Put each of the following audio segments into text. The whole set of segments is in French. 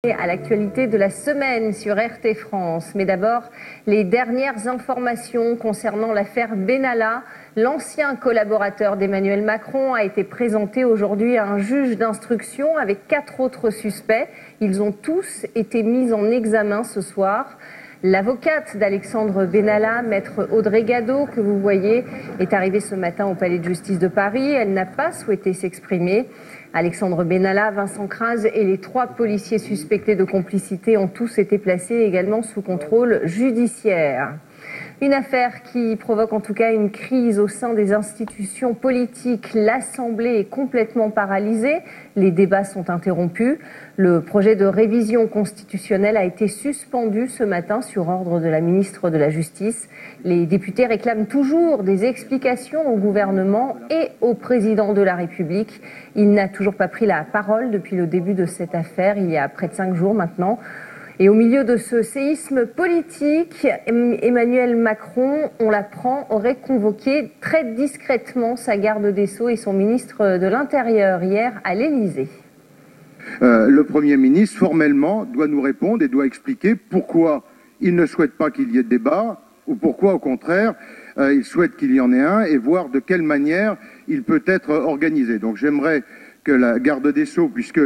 À l'actualité de la semaine sur RT France. Mais d'abord, les dernières informations concernant l'affaire Benalla. L'ancien collaborateur d'Emmanuel Macron a été présenté aujourd'hui à un juge d'instruction avec 4 autres suspects. Ils ont tous été mis en examen ce soir. L'avocate d'Alexandre Benalla, maître Audrey Gadot, que vous voyez, est arrivée ce matin au palais de justice de Paris. Elle n'a pas souhaité s'exprimer. Alexandre Benalla, Vincent Crase et les 3 policiers suspectés de complicité ont tous été placés également sous contrôle judiciaire. Une affaire qui provoque en tout cas une crise au sein des institutions politiques. L'Assemblée est complètement paralysée. Les débats sont interrompus. Le projet de révision constitutionnelle a été suspendu ce matin sur ordre de la ministre de la Justice. Les députés réclament toujours des explications au gouvernement et au président de la République. Il n'a toujours pas pris la parole depuis le début de cette affaire, il y a près de 5 jours maintenant. Et au milieu de ce séisme politique, Emmanuel Macron, on l'apprend, aurait convoqué très discrètement sa garde des Sceaux et son ministre de l'Intérieur hier à l'Élysée. Le Premier ministre, formellement, doit nous répondre et doit expliquer pourquoi il ne souhaite pas qu'il y ait de débat ou pourquoi, au contraire, il souhaite qu'il y en ait un et voir de quelle manière il peut être organisé. Donc j'aimerais que la garde des Sceaux, puisque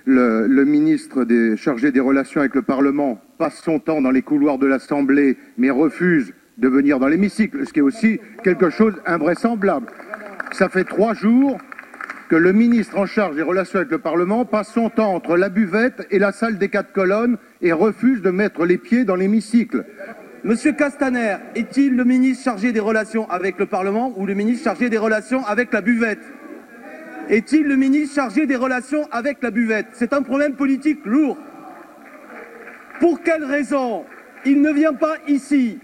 le ministre chargé des relations avec le Parlement passe son temps dans les couloirs de l'Assemblée, mais refuse de venir dans l'hémicycle, ce qui est aussi quelque chose d'invraisemblable. Ça fait 3 jours que le ministre en charge des relations avec le Parlement passe son temps entre la buvette et la salle des 4 colonnes et refuse de mettre les pieds dans l'hémicycle. Monsieur Castaner, est-il le ministre chargé des relations avec le Parlement ou le ministre chargé des relations avec la buvette ? Est-il le ministre chargé des relations avec la buvette? C'est un problème politique lourd. Pour quelle raison il ne vient pas ici?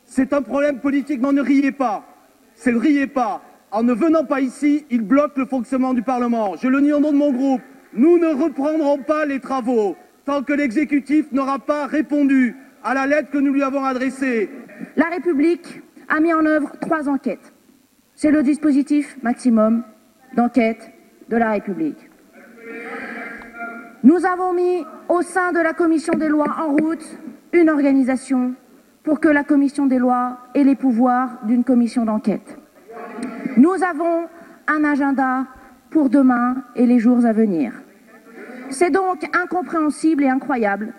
C'est un problème politique, mais ne riez pas. C'est le riez pas. En ne venant pas ici, il bloque le fonctionnement du Parlement. Je le dis au nom de mon groupe. Nous ne reprendrons pas les travaux tant que l'exécutif n'aura pas répondu à la lettre que nous lui avons adressée. La République a mis en œuvre 3 enquêtes. C'est le dispositif maximum d'enquête de la République. Nous avons mis au sein de la commission des lois en route une organisation pour que la commission des lois ait les pouvoirs d'une commission d'enquête. Nous avons un agenda pour demain et les jours à venir. C'est donc incompréhensible et incroyable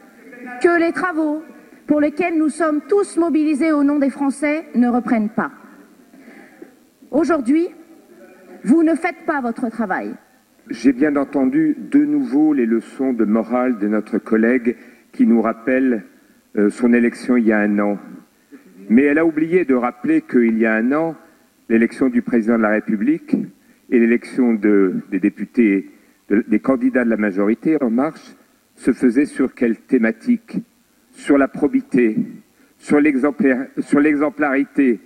que les travaux pour lesquels nous sommes tous mobilisés au nom des Français ne reprennent pas. Aujourd'hui, vous ne faites pas votre travail. J'ai bien entendu de nouveau les leçons de morale de notre collègue qui nous rappelle son élection il y a 1 an. Mais elle a oublié de rappeler qu'il y a 1 an, l'élection du président de la République et l'élection des députés, des candidats de la majorité En Marche se faisaient sur quelle thématique? Sur la probité, sur l'exemplarité,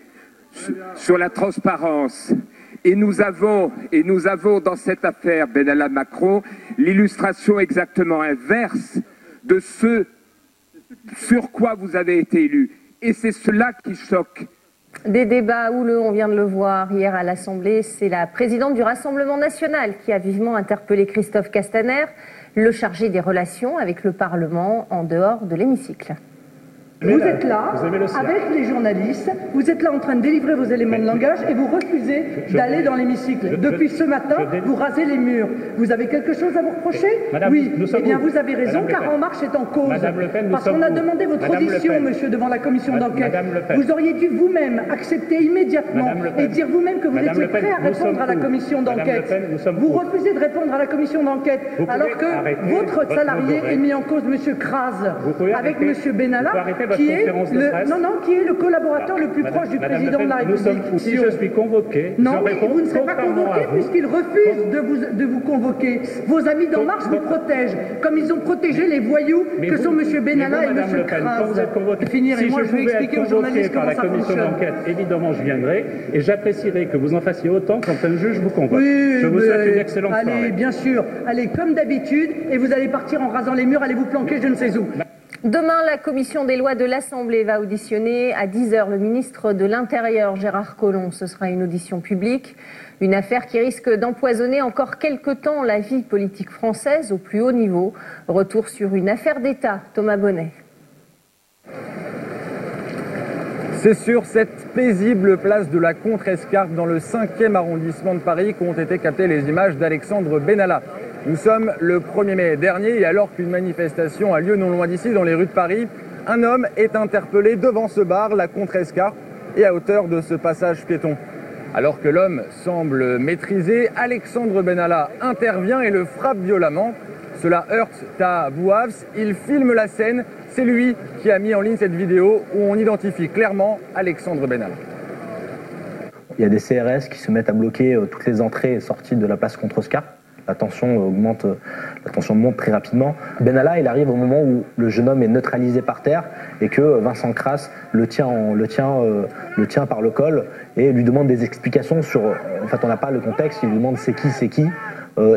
sur la transparence. Et nous avons dans cette affaire Benalla-Macron l'illustration exactement inverse de ce sur quoi vous avez été élu. Et c'est cela qui choque. Des débats houleux, on vient de le voir hier à l'Assemblée. C'est la présidente du Rassemblement national qui a vivement interpellé Christophe Castaner, le chargé des relations avec le Parlement en dehors de l'hémicycle. Vous êtes là, avec les journalistes, vous êtes là en train de délivrer vos éléments de langage et vous refusez d'aller dans l'hémicycle. Depuis ce matin, vous rasez les murs. Vous avez quelque chose à vous reprocher? Oui, eh bien vous avez raison, car En Marche est en cause. Parce qu'on a demandé votre audition, monsieur, devant la commission d'enquête. Vous auriez dû vous-même accepter immédiatement et dire vous-même que vous étiez prêt à répondre à la commission d'enquête. Vous refusez de répondre à la commission d'enquête, alors que votre salarié est mis en cause, monsieur Crase, avec monsieur Benalla, qui est le collaborateur le plus proche du président de la République. Si je suis convoqué, non, vous ne serez pas convoqué puisqu'il refuse de vous convoquer. Vos amis d'En Marche vous protègent, comme ils ont protégé les voyous que sont M. Benalla et M. Crase. Finirez-moi, je vais expliquer aux journalistes comment ça fonctionne. Évidemment, je viendrai et j'apprécierais que vous en fassiez autant quand un juge vous convoque. Oui, je vous souhaite une excellente soirée. Allez, bien sûr, allez comme d'habitude et vous allez partir en rasant les murs, allez vous planquer je ne sais où. Demain, la commission des lois de l'Assemblée va auditionner à 10h le ministre de l'Intérieur, Gérard Collomb. Ce sera une audition publique, une affaire qui risque d'empoisonner encore quelque temps la vie politique française au plus haut niveau. Retour sur une affaire d'État, Thomas Bonnet. C'est sur cette paisible place de la Contrescarpe dans le 5e arrondissement de Paris qu'ont été captées les images d'Alexandre Benalla. Nous sommes le 1er mai dernier et alors qu'une manifestation a lieu non loin d'ici dans les rues de Paris, un homme est interpellé devant ce bar, la Contrescarpe, et à hauteur de ce passage piéton. Alors que l'homme semble maîtrisé, Alexandre Benalla intervient et le frappe violemment. Cela heurte Ta Bouafs, il filme la scène. C'est lui qui a mis en ligne cette vidéo où on identifie clairement Alexandre Benalla. Il y a des CRS qui se mettent à bloquer toutes les entrées et sorties de la place Contrescarpe. La tension augmente, la tension monte très rapidement. Benalla, il arrive au moment où le jeune homme est neutralisé par terre et que Vincent Crasse le tient par le col et lui demande des explications sur... En fait, on n'a pas le contexte, il lui demande c'est qui.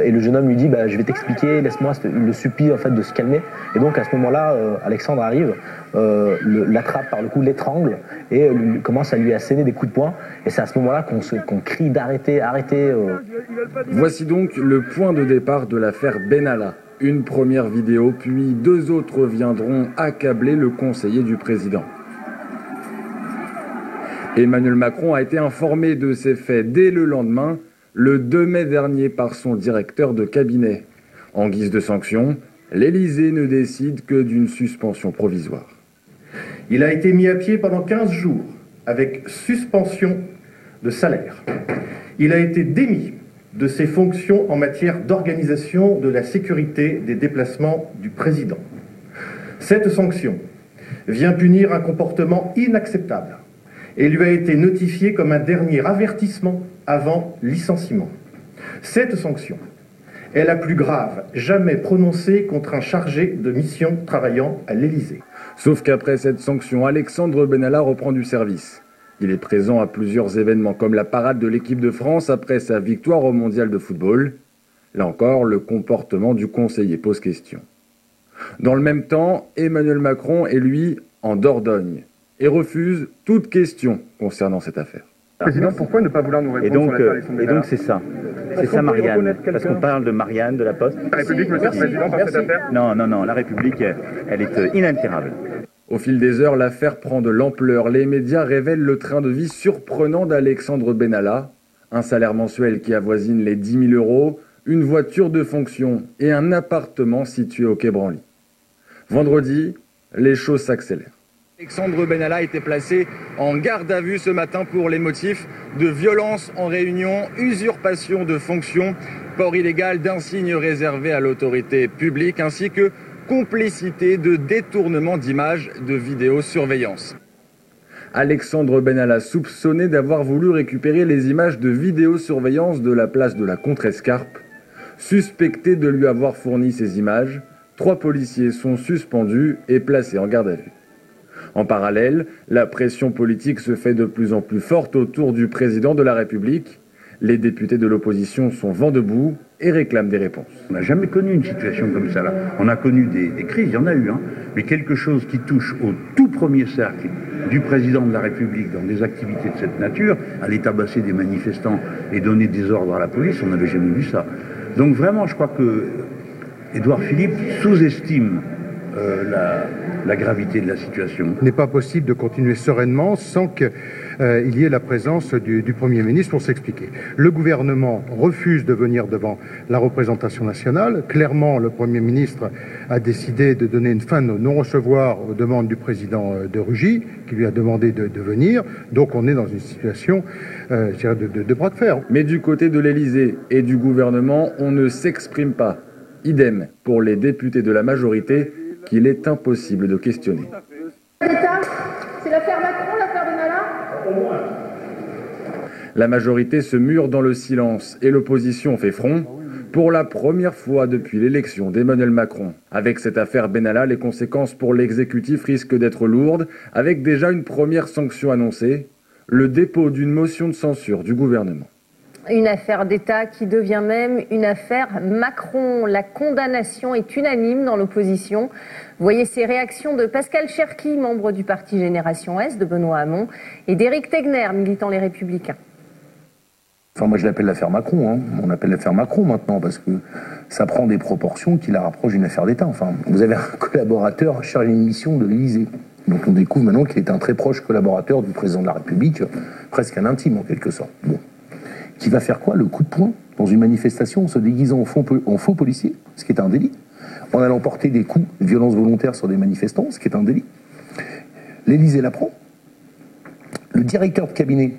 Et le jeune homme lui dit je vais t'expliquer, laisse-moi, il le supplie en fait de se calmer. Et donc à ce moment-là, Alexandre arrive, l'attrape par le cou, l'étrangle et commence à lui asséner des coups de poing. Et c'est à ce moment-là qu'on crie d'arrêter, arrêtez. Voici donc le point de départ de l'affaire Benalla. Une première vidéo, puis 2 autres viendront accabler le conseiller du président. Emmanuel Macron a été informé de ces faits dès le lendemain, le 2 mai dernier, par son directeur de cabinet. En guise de sanction, l'Élysée ne décide que d'une suspension provisoire. Il a été mis à pied pendant 15 jours, avec suspension de salaire. Il a été démis de ses fonctions en matière d'organisation de la sécurité des déplacements du président. Cette sanction vient punir un comportement inacceptable et lui a été notifiée comme un dernier avertissement avant licenciement. Cette sanction est la plus grave jamais prononcée contre un chargé de mission travaillant à l'Élysée. Sauf qu'après cette sanction, Alexandre Benalla reprend du service. Il est présent à plusieurs événements comme la parade de l'équipe de France après sa victoire au mondial de football. Là encore, le comportement du conseiller pose question. Dans le même temps, Emmanuel Macron est lui en Dordogne et refuse toute question concernant cette affaire. Président, pourquoi ne pas vouloir nous répondre sur l'affaire Alexandre Benalla ? Et donc c'est ça. C'est ça Marianne. Parce qu'on parle de Marianne, de la Poste. La République, Monsieur le Président, dans cette affaire ? Non, la République, elle est inaltérable. Au fil des heures, l'affaire prend de l'ampleur. Les médias révèlent le train de vie surprenant d'Alexandre Benalla. Un salaire mensuel qui avoisine les 10 000 euros, une voiture de fonction et un appartement situé au Quai Branly. Vendredi, les choses s'accélèrent. Alexandre Benalla était placé en garde à vue ce matin pour les motifs de violence en réunion, usurpation de fonction, port illégal d'insignes réservés à l'autorité publique ainsi que complicité de détournement d'images de vidéosurveillance. Alexandre Benalla soupçonné d'avoir voulu récupérer les images de vidéosurveillance de la place de la Contrescarpe. Suspecté de lui avoir fourni ces images, 3 policiers sont suspendus et placés en garde à vue. En parallèle, la pression politique se fait de plus en plus forte autour du président de la République. Les députés de l'opposition sont vent debout et réclament des réponses. On n'a jamais connu une situation comme ça là. On a connu des crises, il y en a eu, mais quelque chose qui touche au tout premier cercle du président de la République dans des activités de cette nature, aller tabasser des manifestants et donner des ordres à la police, on n'avait jamais vu ça. Donc vraiment, je crois que Édouard Philippe sous-estime la gravité de la situation. Il n'est pas possible de continuer sereinement sans qu'il y ait la présence du Premier ministre pour s'expliquer. Le gouvernement refuse de venir devant la représentation nationale. Clairement, le Premier ministre a décidé de donner une fin de non-recevoir aux demandes du président de Rugy, qui lui a demandé de venir. Donc on est dans une situation de bras de fer. Mais du côté de l'Élysée et du gouvernement, on ne s'exprime pas. Idem pour les députés de la majorité, qu'il est impossible de questionner. C'est l'affaire Macron, l'affaire Benalla ? La majorité se mure dans le silence et l'opposition fait front. Pour la première fois depuis l'élection d'Emmanuel Macron. Avec cette affaire Benalla, les conséquences pour l'exécutif risquent d'être lourdes, avec déjà une première sanction annoncée, le dépôt d'une motion de censure du gouvernement. Une affaire d'État qui devient même une affaire Macron. La condamnation est unanime dans l'opposition. Voyez ces réactions de Pascal Cherki, membre du parti Génération S, de Benoît Hamon, et d'Éric Tegner, militant Les Républicains. Enfin, moi je l'appelle l'affaire Macron, hein. On appelle l'affaire Macron maintenant parce que ça prend des proportions qui la rapprochent d'une affaire d'État. Enfin, vous avez un collaborateur chargé d'une mission de l'Élysée. Donc on découvre maintenant qu'il est un très proche collaborateur du président de la République, presque un intime en quelque sorte. Bon. Qui va faire quoi? Le coup de poing dans une manifestation en se déguisant en faux policier, ce qui est un délit. En allant porter des coups de violence volontaire sur des manifestants, ce qui est un délit. L'Élysée l'apprend. Le directeur de cabinet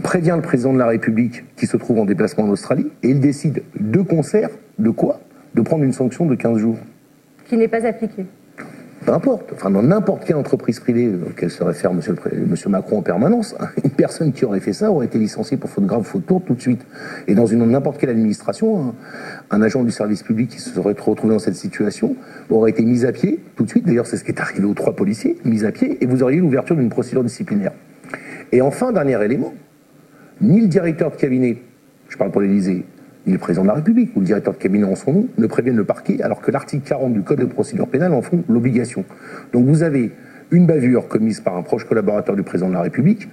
prévient le président de la République qui se trouve en déplacement en Australie et il décide de concert, de quoi? De prendre une sanction de 15 jours. Qui n'est pas appliquée. Peu importe, enfin dans n'importe quelle entreprise privée auquel se réfère monsieur Macron en permanence, une personne qui aurait fait ça aurait été licenciée pour faute grave, faute lourde tout de suite. Et dans n'importe quelle administration, un agent du service public qui se serait retrouvé dans cette situation aurait été mis à pied tout de suite. D'ailleurs, c'est ce qui est arrivé aux 3 policiers, mis à pied, et vous auriez eu l'ouverture d'une procédure disciplinaire. Et enfin, dernier élément, ni le directeur de cabinet, je parle pour l'Élysée, ni le président de la République ou le directeur de cabinet en son nom ne préviennent le parquet alors que l'article 40 du Code de procédure pénale en font l'obligation. Donc vous avez une bavure commise par un proche collaborateur du président de la République,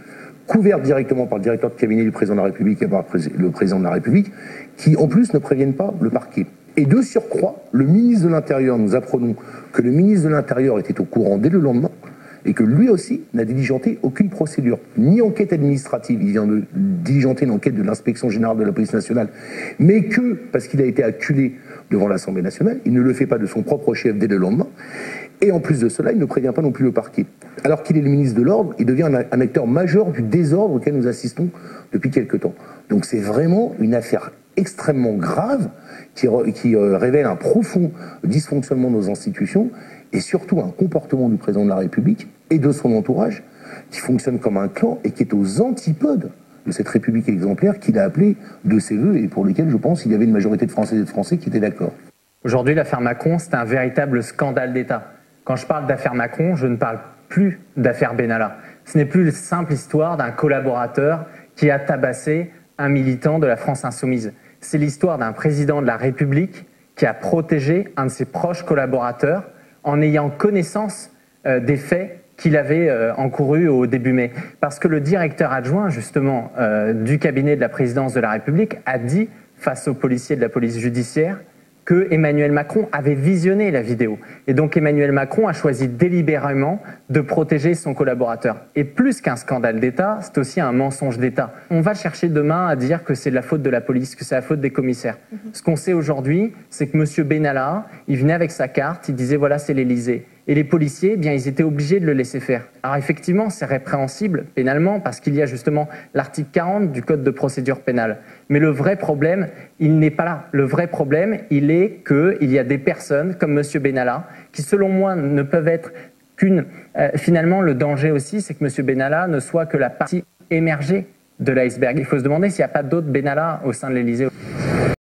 couverte directement par le directeur de cabinet du président de la République et par le président de la République, qui en plus ne préviennent pas le parquet. Et de surcroît, le ministre de l'Intérieur, nous apprenons que le ministre de l'Intérieur était au courant dès le lendemain, et que lui aussi n'a diligenté aucune procédure, ni enquête administrative, il vient de diligenter une enquête de l'inspection générale de la police nationale, mais que, parce qu'il a été acculé devant l'Assemblée nationale, il ne le fait pas de son propre chef dès le lendemain, et en plus de cela, il ne prévient pas non plus le parquet. Alors qu'il est le ministre de l'Ordre, il devient un acteur majeur du désordre auquel nous assistons depuis quelque temps. Donc c'est vraiment une affaire extrêmement grave qui révèle un profond dysfonctionnement de nos institutions et surtout un comportement du président de la République et de son entourage qui fonctionne comme un clan et qui est aux antipodes de cette République exemplaire qu'il a appelée de ses voeux et pour lesquels je pense qu'il y avait une majorité de Françaises et de Français qui étaient d'accord. Aujourd'hui, l'affaire Macron, c'est un véritable scandale d'État. Quand je parle d'affaire Macron, je ne parle plus d'affaire Benalla. Ce n'est plus la simple histoire d'un collaborateur qui a tabassé un militant de la France insoumise. C'est l'histoire d'un président de la République qui a protégé un de ses proches collaborateurs en ayant connaissance des faits qu'il avait encourus au début mai. Parce que le directeur adjoint, justement, du cabinet de la présidence de la République a dit, face aux policiers de la police judiciaire, que Emmanuel Macron avait visionné la vidéo. Et donc Emmanuel Macron a choisi délibérément de protéger son collaborateur. Et plus qu'un scandale d'État, c'est aussi un mensonge d'État. On va chercher demain à dire que c'est de la faute de la police, que c'est la faute des commissaires. Ce qu'on sait aujourd'hui, c'est que M. Benalla, il venait avec sa carte, il disait voilà c'est l'Élysée. Et les policiers, eh bien, ils étaient obligés de le laisser faire. Alors effectivement, c'est répréhensible pénalement parce qu'il y a justement l'article 40 du Code de procédure pénale. Mais le vrai problème, il n'est pas là. Le vrai problème, il est qu'il y a des personnes comme M. Benalla qui, selon moi, ne peuvent être qu'une... finalement, le danger aussi, c'est que M. Benalla ne soit que la partie émergée de l'iceberg. Il faut se demander s'il n'y a pas d'autres Benalla au sein de l'Élysée.